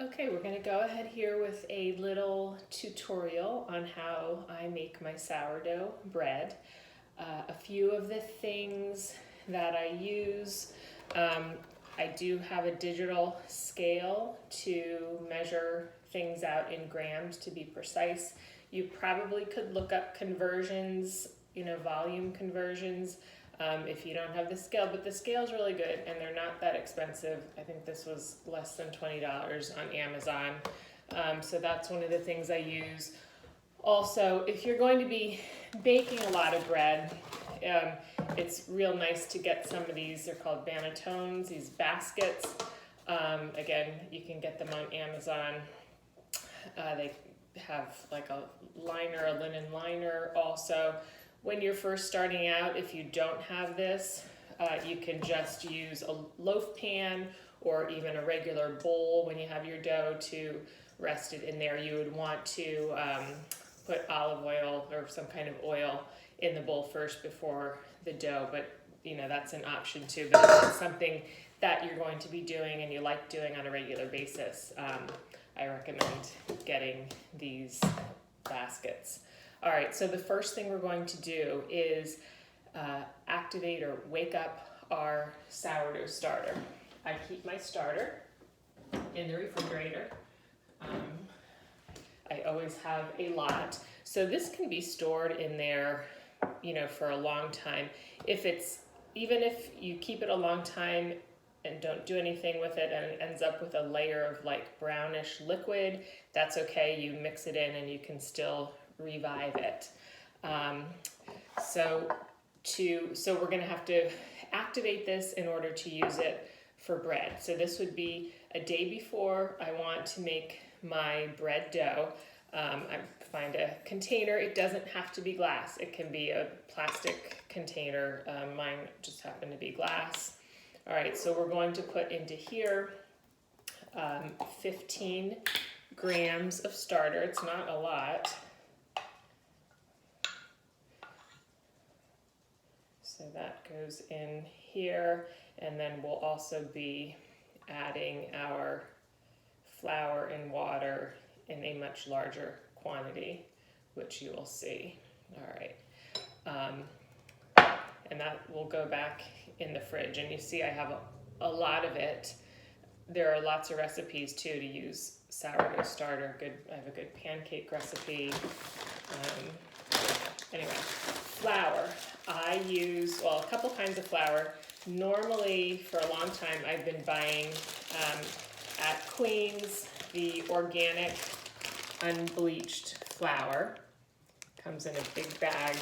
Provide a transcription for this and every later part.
Okay, we're gonna go ahead here with a little tutorial on how I make my sourdough bread. A few of the things that I use, I do have a digital scale to measure things out in grams to be precise. You probably could look up conversions, volume conversions, if you don't have the scale, but the scale's really good and they're not that expensive. I think this was less than $20 on Amazon. So that's one of the things I use. Also, if you're going to be baking a lot of bread, it's real nice to get some of these. They're called bannetones, these baskets. Again, you can get them on Amazon. They have like a liner, a linen liner also. When you're first starting out, if you don't have this, you can just use a loaf pan or even a regular bowl when you have your dough to rest it in there. You would want to put olive oil or some kind of oil in the bowl first before the dough, but that's an option too. But if it's something that you're going to be doing and you like doing on a regular basis, I recommend getting these baskets. All right, so the first thing we're going to do is activate or wake up our sourdough starter. I keep my starter in the refrigerator. I always have a lot. So this can be stored in there, for a long time. Even if you keep it a long time and don't do anything with it and it ends up with a layer of like brownish liquid, that's okay. You mix it in and you can still revive it. So we're gonna have to activate this in order to use it for bread. So this would be a day before I want to make my bread dough. I find a container. It doesn't have to be glass. It can be a plastic container. Mine just happened to be glass. All right, so we're going to put into here 15 grams of starter. It's not a lot. So that goes in here, and then we'll also be adding our flour and water in a much larger quantity, which you will see. All right. And that will go back in the fridge. And you see I have a lot of it. There are lots of recipes too to use sourdough starter. I have a good pancake recipe. Anyway, flour. I use, a couple kinds of flour. Normally, for a long time, I've been buying at Queen's the organic unbleached flour. Comes in a big bag.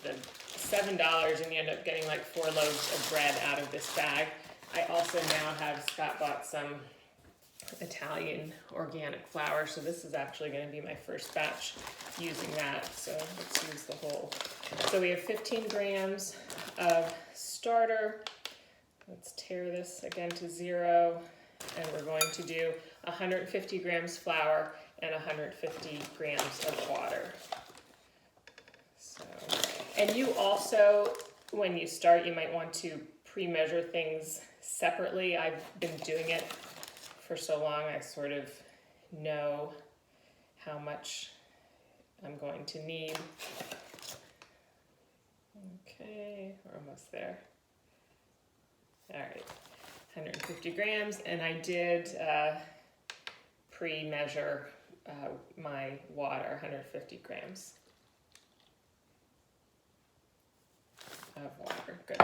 The $7 and you end up getting like 4 loaves of bread out of this bag. I also now have Scott bought some Italian organic flour, so this is actually going to be my first batch using that. So let's use the whole. So we have 15 grams of starter. Let's tear this again to 0, and we're going to do 150 grams flour and 150 grams of water. So, and you also, when you start, you might want to pre-measure things separately. I've been doing it for so long, I sort of know how much I'm going to need. Okay, we're almost there. All right, 150 grams, and I did pre-measure my water, 150 grams of water. Good.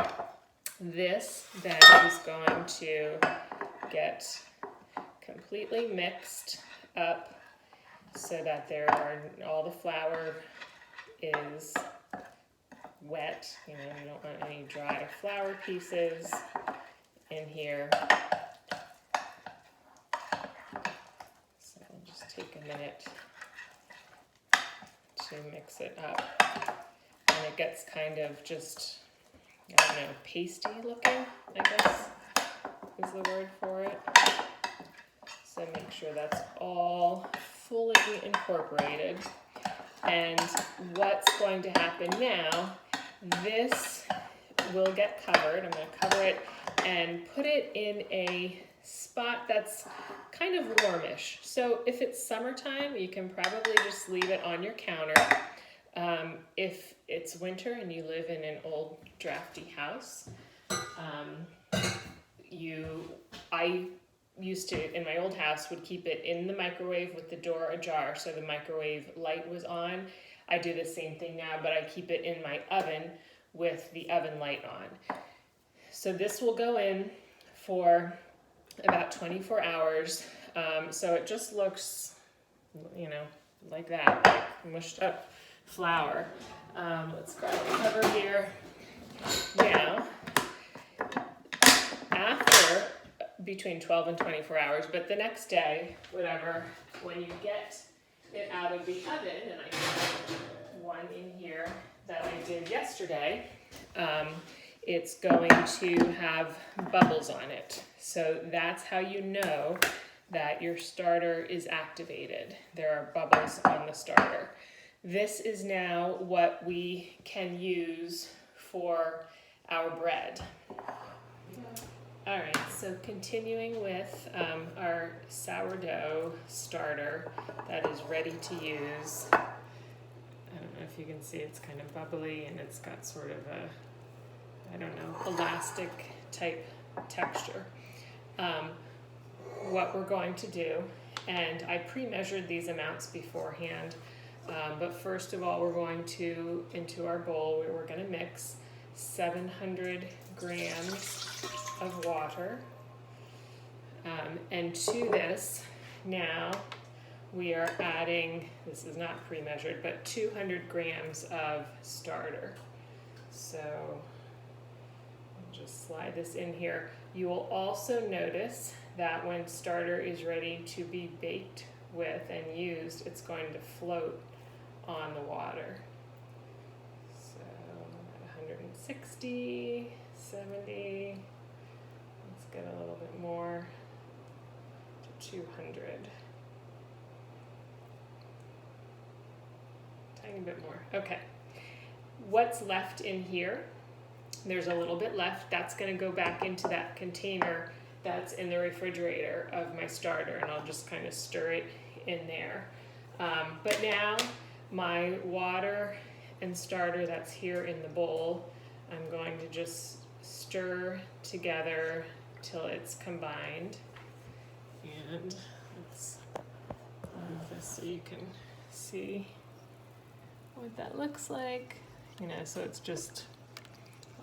This then is going to get completely mixed up so that all the flour is wet. You don't want any dry flour pieces in here. So I'll just take a minute to mix it up. And it gets kind of just, pasty looking, I guess is the word for it. So make sure that's all fully incorporated. And what's going to happen now, this will get covered. I'm going to cover it and put it in a spot that's kind of warmish. So if it's summertime, you can probably just leave it on your counter. If it's winter and you live in an old drafty house, I used to, in my old house, would keep it in the microwave with the door ajar so the microwave light was on. I do the same thing now, but I keep it in my oven with the oven light on. So this will go in for about 24 hours. So it just looks, like that, like mushed up flour. Let's grab a cover here. Now, after between 12 and 24 hours, but the next day, whatever, when you get it out of the oven, and I have one in here that I did yesterday, it's going to have bubbles on it. So that's how you know that your starter is activated. There are bubbles on the starter. This is now what we can use for our bread. All right, so continuing with our sourdough starter that is ready to use. I don't know if you can see, it's kind of bubbly and it's got sort of a, elastic type texture. What we're going to do, and I pre-measured these amounts beforehand, but first of all, we're going to, into our bowl, where we're going to mix 700 grams of water. And to this, now we are adding, this is not pre-measured, but 200 grams of starter. So I'll just slide this in here. You will also notice that when starter is ready to be baked with and used, it's going to float on the water. So 160, 70, let's get a little bit more, to 200. Tiny bit more, okay. What's left in here? There's a little bit left. That's gonna go back into that container that's in the refrigerator of my starter, and I'll just kind of stir it in there. But now my water and starter that's here in the bowl, I'm going to just stir together till it's combined. And let's move this so you can see what that looks like. So it's just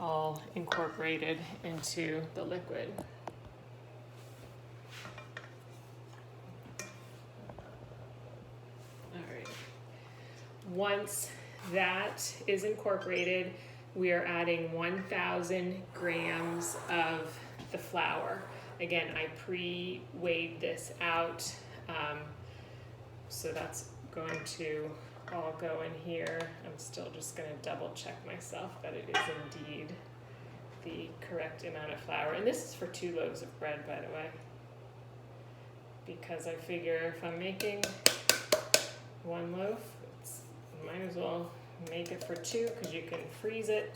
all incorporated into the liquid. All right. Once that is incorporated, we are adding 1,000 grams of the flour. Again, I pre-weighed this out, so that's going to all go in here. I'm still just going to double check myself that it is indeed the correct amount of flour. And this is for 2 loaves of bread, by the way, because I figure if I'm making 1 loaf, might as well make it for 2, because you can freeze it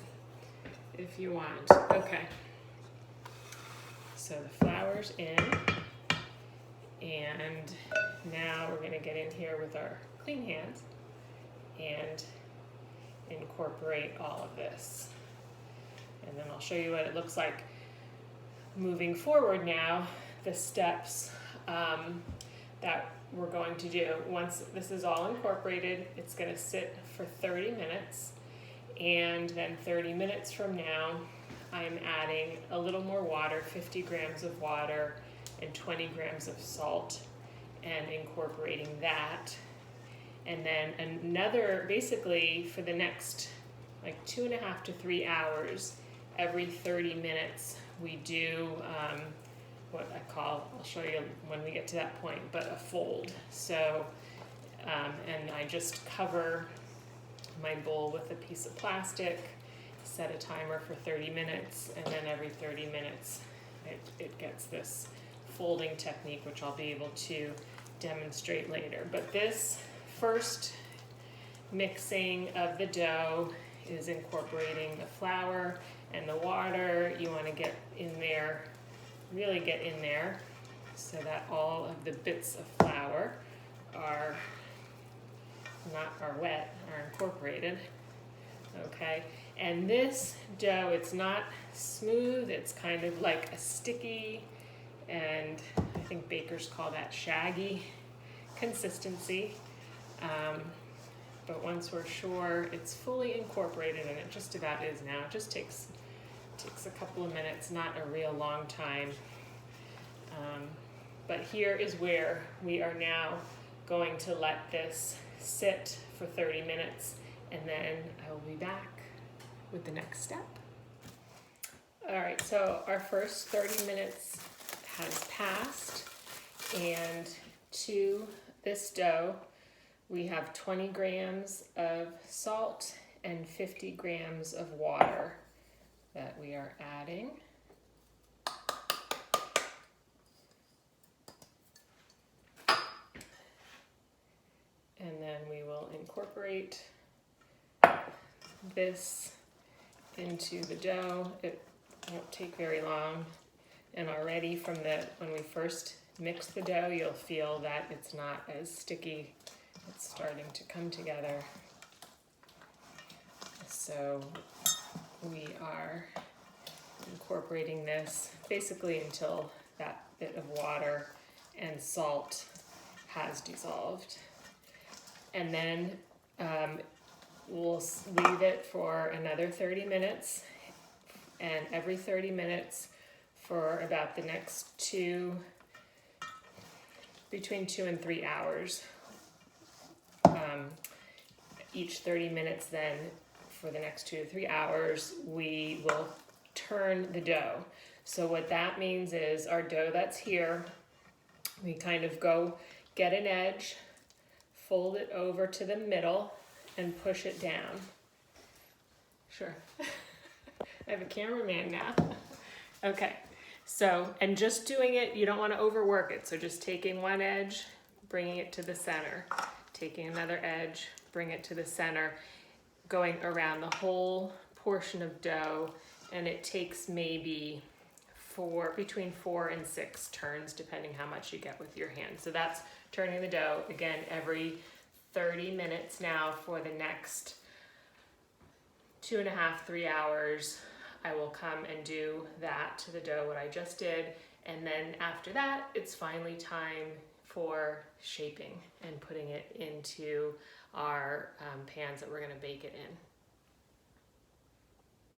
if you want. Okay, so the flour's in, and now we're going to get in here with our clean hands and incorporate all of this. And then I'll show you what it looks like moving forward now, the steps that we're going to do. Once this is all incorporated, it's going to sit for 30 minutes. And then 30 minutes from now, I'm adding a little more water, 50 grams of water and 20 grams of salt, and incorporating that. And then another, basically for the next like 2.5 to 3 hours, every 30 minutes, we do what I call, I'll show you when we get to that point, but a fold. So, and I just cover my bowl with a piece of plastic, set a timer for 30 minutes, and then every 30 minutes it gets this folding technique, which I'll be able to demonstrate later. But this first mixing of the dough is incorporating the flour and the water. You want to get in there, really get in there. so that all of the bits of flour are wet, are incorporated. Okay, and this dough, it's not smooth, it's kind of like a sticky, and I think bakers call that shaggy consistency. But once we're sure it's fully incorporated, and it just about is now, it just takes a couple of minutes, not a real long time. But here is where we are now going to let this sit for 30 minutes, and then I will be back with the next step. All right, so our first 30 minutes has passed, and to this dough, we have 20 grams of salt and 50 grams of water that we are adding. And then we will incorporate this into the dough. It won't take very long. And already from when we first mix the dough, you'll feel that it's not as sticky. It's starting to come together. So we are incorporating this basically until that bit of water and salt has dissolved. And then we'll leave it for another 30 minutes, and every 30 minutes for about the next between 2 and 3 hours. Each 30 minutes then, for the next 2 to 3 hours, we will turn the dough. So what that means is our dough that's here, we kind of go get an edge, fold it over to the middle, and push it down. Sure. I have a cameraman now. Okay, so, and just doing it, you don't want to overwork it. So just taking one edge, bringing it to the center, taking another edge, bring it to the center, going around the whole portion of dough, and it takes maybe between 4 and 6 turns, depending how much you get with your hand. So that's turning the dough, again, every 30 minutes now for the next 2.5, 3 hours. I will come and do that to the dough, what I just did. And then after that, it's finally time for shaping and putting it into our pans that we're gonna bake it in.